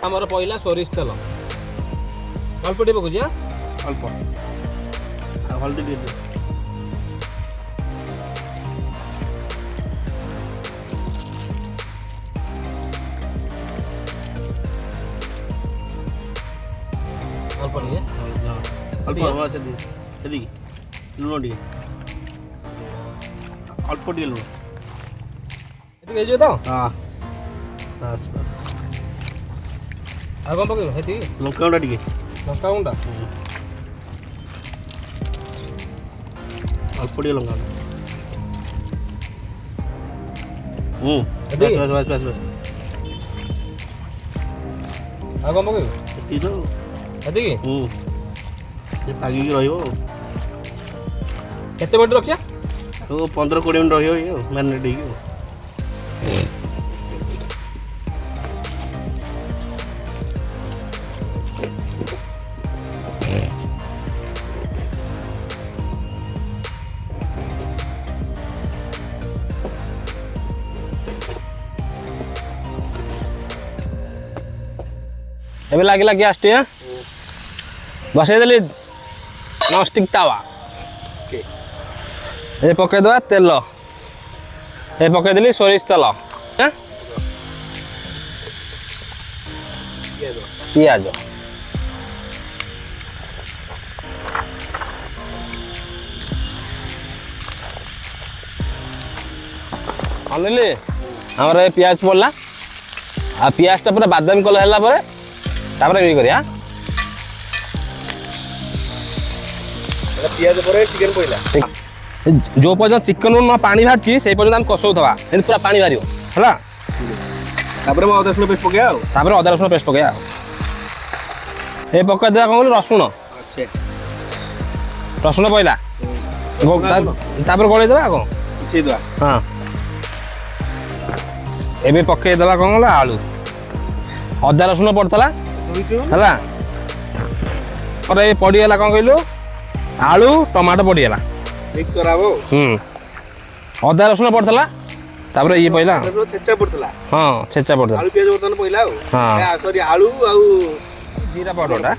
आमर पहला सोरिष तेल अल्प टे पकुची अल्प हल्दी दे दे अल्प टे अल्प हवा से दे लुण टे अल्प टे लुण ये जो तो हाँ बस बस आ कौन पकेबो हेती लंका टे लंका गुंडा अल्प टे लंका हेती बस बस बस बस आ कौन पकेबो हेती तो हेती की ये पागी की रहिबो केते मिनट रखिया तो 15-20 मिनट रहियो ये मैरिनेट ହେଇକି ଏବେ ଲାଗିଲା ଗ୍ୟାସ୍ ଟି ବସେଇ ଦେଲି ନନଷ୍ଟିକ୍ ତାୱା ଏ ପକେଇଦେବା ତେଲ ଏ ପକେଇଦେଲି ସୋରିଷ ତେଲ ପିଆଜ ଅନେଇଲି ଆମର ଏ ପିଆଜ ପଡ଼ିଲା ଆଉ ପିଆଜଟା ପୁରା ବାଦାମୀ କଲର୍ ହେଲା ପରେ तापर ये करिया पियाज पर चिकन पइला जो पर्यंत चिकन न पानी बाहर से पर्यंत हम कसौथवा जेन पूरा पानी बाहर हला तापर म अदा रसुन पेस्ट पकेया तापर अदा रसुन पेस्ट पकेया ए पका देवा कोन रसुन अच्छा रसुन पइला तापर गळे देवा को से दवा हां एबे पके देवा कोन आलू अदा रसुन पड़तला हला और ये पड़ी गला कौन कहलु आलू टमाटो पड़ी गला मिक्स कराबो अदा रसुन पड़तला तापर ये पहिला छेचा पड़तला हां छेचा पड़तला आलू प्याज बर्तन पहिला हां सॉरी आलू आउ जीरा पाउडरटा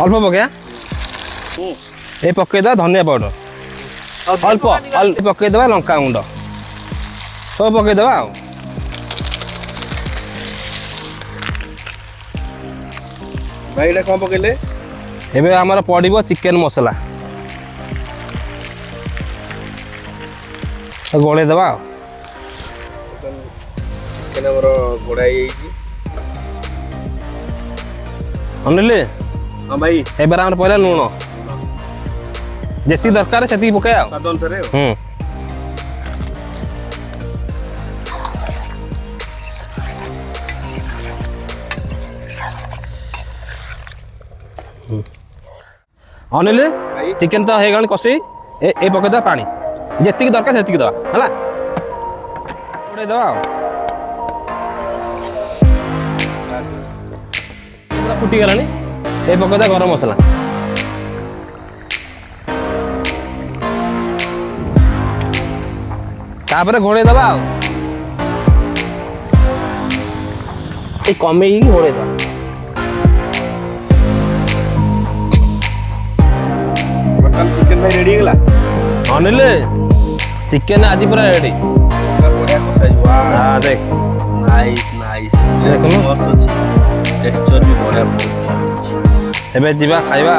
अल्प पकेया ए पके दा धनिया पाउडर अल्प अल्प पके देबा लंका गुंड सब पके देबा भाई एटा कौन पकेले एबे हमर पड़िबो चिकन मसला गोळे देबा चिकन हमर गोड़ाई आइची अनले हां भाई एबे हमर पहिला लूण जेती दरकार सेती पकाया स्वाद अनुसार अनिल चिकन तो है कषी ए पकईदा पानी जी दरकार से दवा है दवा पूरा फुटी गला ए पकईदा गरम मसला तापर घोड़े दवा कमे घोड़े दवा चिकन भाई रेडी गला अनिल चिकन आज पूरा रेडी बढ़िया कसाई वाह हां देख नाइस नाइस देख लो मस्त अछि टेक्सचर भी बढ़िया एबे जीवा खाइबा